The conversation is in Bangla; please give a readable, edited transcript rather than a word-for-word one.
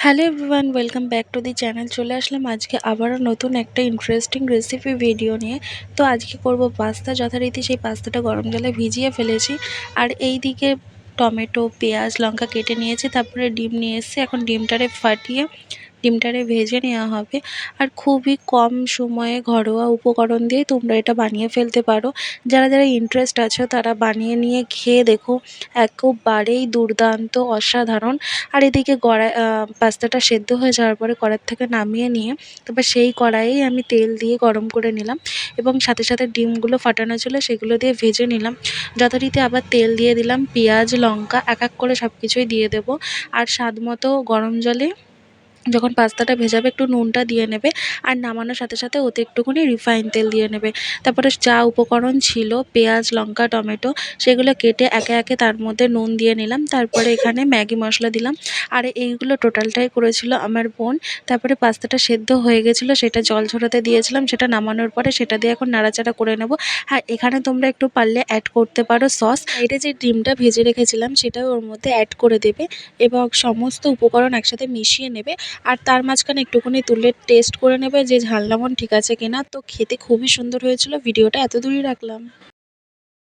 Hello everyone, welcome back to the channel. চলে আসলাম আজকে আবারও নতুন একটা ইন্টারেস্টিং রেসিপি ভিডিও নিয়ে। তো আজকে করব পাস্তা। যথারীতি সেই পাস্তাটা গরম জলে ভিজিয়ে ফেলেছি। আর এই দিকে টমেটো, পেঁয়াজ, লঙ্কা কেটে নিয়েছি। তারপরে ডিম নিয়ে এসেছি। এখন ডিমটারে ভেজে নেওয়া হবে। আর খুবই কম সময়ে ঘরোয়া উপকরণ দিয়ে তোমরা এটা বানিয়ে ফেলতে পারো। যারা যারা ইন্টারেস্ট আছে তারা বানিয়ে নিয়ে খেয়ে দেখো, একেবারেই দুর্দান্ত, অসাধারণ। আর এদিকে পাস্তাটা সেদ্ধ হয়ে যাওয়ার পরে কড়াই থেকে নামিয়ে নিয়ে তারপর সেই কড়াইয়েই আমি তেল দিয়ে গরম করে নিলাম এবং সাথে সাথে ডিমগুলো ফাটানো ছিল সেগুলো দিয়ে ভেজে নিলাম। যথারীতি আবার তেল দিয়ে দিলাম, পেঁয়াজ, লঙ্কা এক এক করে সব কিছুই দিয়ে দেবো। আর স্বাদ মতো গরম জলে যখন পাস্তাটা ভেজাবে একটু নুনটা দিয়ে নেবে। আর নামানোর সাথে সাথে ওতে একটুখানি রিফাইন তেল দিয়ে নেবে। তারপরে যা উপকরণ ছিল পেঁয়াজ, লঙ্কা, টমেটো সেগুলো কেটে একে একে তার মধ্যে নুন দিয়ে নিলাম। তারপরে এখানে ম্যাগি মশলা দিলাম। আর এইগুলো টোটালটাই করেছিল আমার বোন। তারপরে পাস্তাটা সেদ্ধ হয়ে গেছিলো, সেটা জল ঝরাতে দিয়েছিলাম। সেটা নামানোর পরে সেটা দিয়ে এখন নাড়াচাড়া করে নেব। আর এখানে তোমরা একটু পারলে অ্যাড করতে পারো সস। এটা যে ডিমটা ভেজে রেখেছিলাম সেটাও ওর মধ্যে অ্যাড করে দেবে এবং সমস্ত উপকরণ একসাথে মিশিয়ে নেবে। আর তার মাঝখানে একটুখানি তুলে টেস্ট করে নেবে যে ঝাল লবণ ঠিক আছে কিনা। তো খেতে খুবই সুন্দর হয়েছিল। ভিডিওটা এত দূরই রাখলাম।